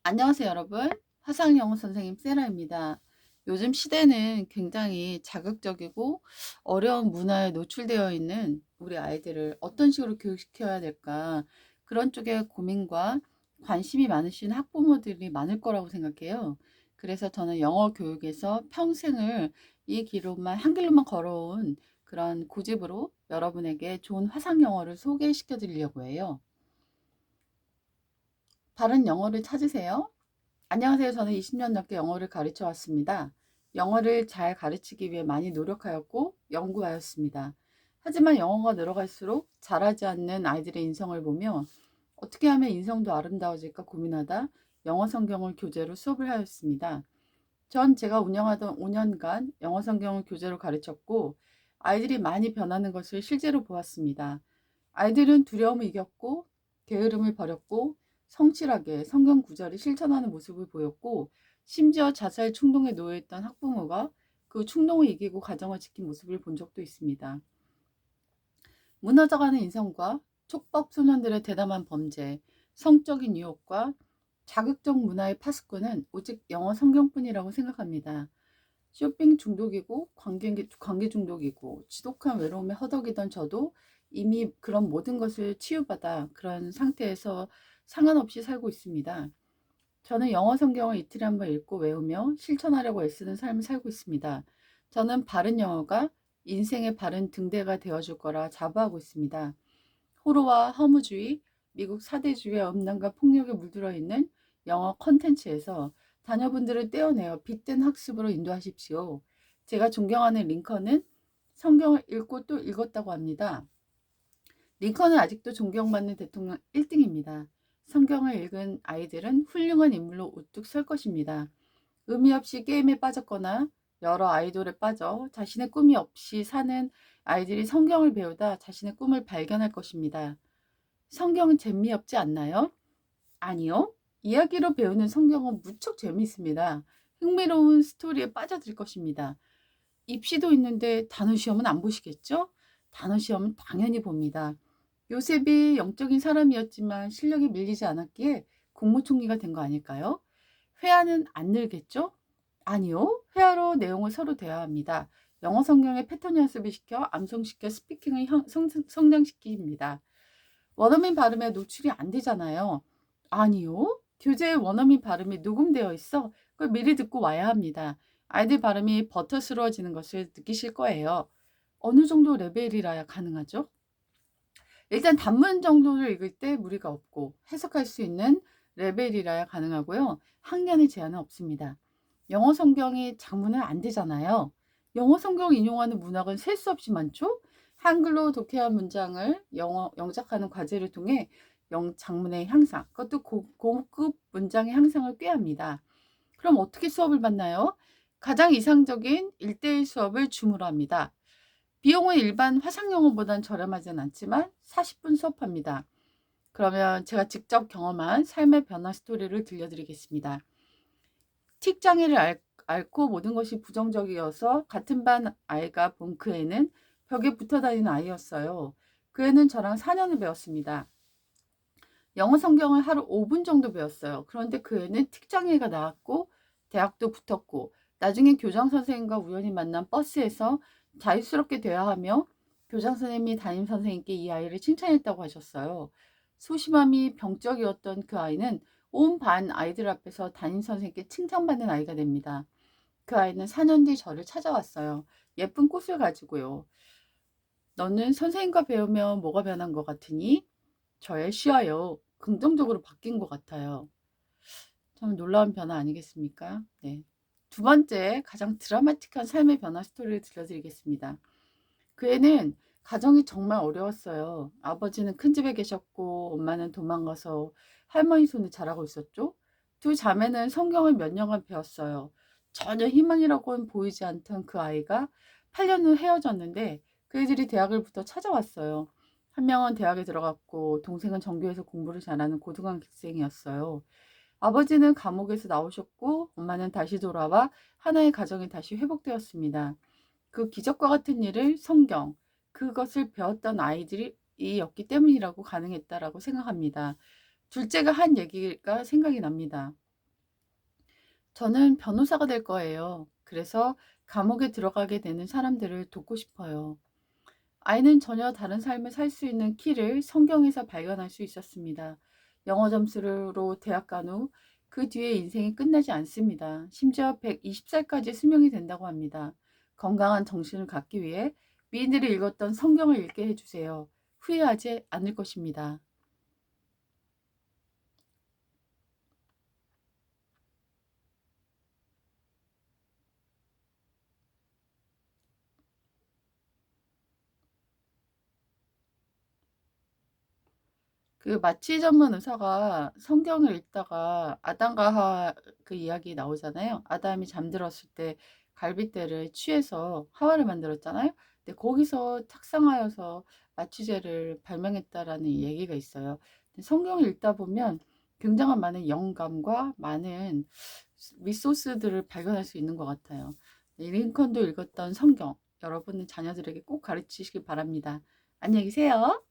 안녕하세요, 여러분. 화상영어 선생님 세라입니다. 요즘 시대는 굉장히 자극적이고 어려운 문화에 노출되어 있는 우리 아이들을 어떤 식으로 교육시켜야 될까? 그런 쪽에 고민과 관심이 많으신 학부모들이 많을 거라고 생각해요. 그래서 저는 영어 교육에서 평생을 이 길로만, 한 길로만 걸어온 그런 고집으로 여러분에게 좋은 화상영어를 소개시켜 드리려고 해요. 바른 영어를 찾으세요. 안녕하세요. 저는 20년 넘게 영어를 가르쳐 왔습니다. 영어를 잘 가르치기 위해 많이 노력하였고 연구하였습니다. 하지만 영어가 늘어갈수록 잘하지 않는 아이들의 인성을 보며 어떻게 하면 인성도 아름다워질까 고민하다 영어 성경을 교재로 수업을 하였습니다. 전 제가 운영하던 5년간 영어 성경을 교재로 가르쳤고 아이들이 많이 변하는 것을 실제로 보았습니다. 아이들은 두려움을 이겼고 게으름을 버렸고 성실하게 성경 구절을 실천하는 모습을 보였고 심지어 자살 충동에 놓여있던 학부모가 그 충동을 이기고 가정을 지킨 모습을 본 적도 있습니다. 무너져가는 인성과 촉법 소년들의 대담한 범죄, 성적인 유혹과 자극적 문화의 파수꾼은 오직 영어 성경뿐이라고 생각합니다. 쇼핑 중독이고 관계 중독이고 지독한 외로움에 허덕이던 저도 이미 그런 모든 것을 치유받아 그런 상태에서 상관없이 살고 있습니다. 저는 영어 성경을 이틀에 한 번 읽고 외우며 실천하려고 애쓰는 삶을 살고 있습니다. 저는 바른 영어가 인생의 바른 등대가 되어줄 거라 자부하고 있습니다. 호러와 허무주의, 미국 사대주의의 음란과 폭력에 물들어 있는 영어 콘텐츠에서 자녀분들을 떼어내어 빛된 학습으로 인도하십시오. 제가 존경하는 링컨은 성경을 읽고 또 읽었다고 합니다. 링컨은 아직도 존경받는 대통령 1등입니다. 성경을 읽은 아이들은 훌륭한 인물로 우뚝 설 것입니다. 의미 없이 게임에 빠졌거나 여러 아이돌에 빠져 자신의 꿈이 없이 사는 아이들이 성경을 배우다 자신의 꿈을 발견할 것입니다. 성경은 재미없지 않나요? 아니요. 이야기로 배우는 성경은 무척 재미있습니다. 흥미로운 스토리에 빠져들 것입니다. 입시도 있는데 단어 시험은 안 보시겠죠? 단어 시험은 당연히 봅니다. 요셉이 영적인 사람이었지만 실력이 밀리지 않았기에 국무총리가 된 거 아닐까요? 회화는 안 늘겠죠? 아니요. 회화로 내용을 서로 대화합니다. 영어 성경의 패턴 연습을 시켜 암송시켜 스피킹을 성장시킵니다. 원어민 발음에 노출이 안 되잖아요. 아니요. 교재에 원어민 발음이 녹음되어 있어. 그걸 미리 듣고 와야 합니다. 아이들 발음이 버터스러워지는 것을 느끼실 거예요. 어느 정도 레벨이라야 가능하죠? 일단 단문 정도를 읽을 때 무리가 없고 해석할 수 있는 레벨이라야 가능하고요. 학년의 제한은 없습니다. 영어 성경이 장문은 안 되잖아요. 영어 성경 인용하는 문학은 셀 수 없이 많죠? 한글로 독해한 문장을 영어 영작하는 과제를 통해 장문의 향상, 그것도 고급 문장의 향상을 꾀합니다. 그럼 어떻게 수업을 받나요? 가장 이상적인 1대1 수업을 줌으로 합니다. 비용은 일반 화상영어보단 저렴하진 않지만 40분 수업합니다. 그러면 제가 직접 경험한 삶의 변화 스토리를 들려드리겠습니다. 틱 장애를 앓고 모든 것이 부정적이어서 같은 반 아이가 본 그 애는 벽에 붙어 다니는 아이였어요. 그 애는 저랑 4년을 배웠습니다. 영어 성경을 하루 5분 정도 배웠어요. 그런데 그 애는 틱 장애가 나왔고 대학도 붙었고 나중에 교장 선생님과 우연히 만난 버스에서 자유스럽게 대화하며 교장 선생님이 담임 선생님께 이 아이를 칭찬했다고 하셨어요. 소심함이 병적이었던 그 아이는 온 반 아이들 앞에서 담임 선생님께 칭찬받는 아이가 됩니다. 그 아이는 4년 뒤 저를 찾아왔어요. 예쁜 꽃을 가지고요. 너는 선생님과 배우면 뭐가 변한 것 같으니? 저의 시야요. 긍정적으로 바뀐 것 같아요. 참 놀라운 변화 아니겠습니까? 네. 두 번째, 가장 드라마틱한 삶의 변화 스토리를 들려드리겠습니다. 그 애는 가정이 정말 어려웠어요. 아버지는 큰 집에 계셨고, 엄마는 도망가서 할머니 손에 자라고 있었죠. 두 자매는 성경을 몇 년간 배웠어요. 전혀 희망이라고는 보이지 않던 그 아이가 8년 후 헤어졌는데, 그 애들이 대학을 붙어 찾아왔어요. 한 명은 대학에 들어갔고, 동생은 전교에서 공부를 잘하는 고등학생이었어요. 아버지는 감옥에서 나오셨고, 엄마는 다시 돌아와 하나의 가정이 다시 회복되었습니다. 그 기적과 같은 일을 성경, 그것을 배웠던 아이들이 었기 때문이라고 가능했다라고 생각합니다. 둘째가 한 얘기가 생각이 납니다. 저는 변호사가 될 거예요. 그래서 감옥에 들어가게 되는 사람들을 돕고 싶어요. 아이는 전혀 다른 삶을 살 수 있는 키를 성경에서 발견할 수 있었습니다. 영어 점수로 대학 간 후 그 뒤에 인생이 끝나지 않습니다. 심지어 120살까지 수명이 된다고 합니다. 건강한 정신을 갖기 위해 미인들이 읽었던 성경을 읽게 해주세요. 후회하지 않을 것입니다. 그 마취 전문 의사가 성경을 읽다가 아담과 하와 그 이야기 나오잖아요. 아담이 잠들었을 때 갈빗대를 취해서 하와를 만들었잖아요. 근데 거기서 착상하여서 마취제를 발명했다라는 얘기가 있어요. 근데 성경을 읽다 보면 굉장한 많은 영감과 많은 리소스들을 발견할 수 있는 것 같아요. 네, 링컨도 읽었던 성경, 여러분의 자녀들에게 꼭 가르치시기 바랍니다. 안녕히 계세요.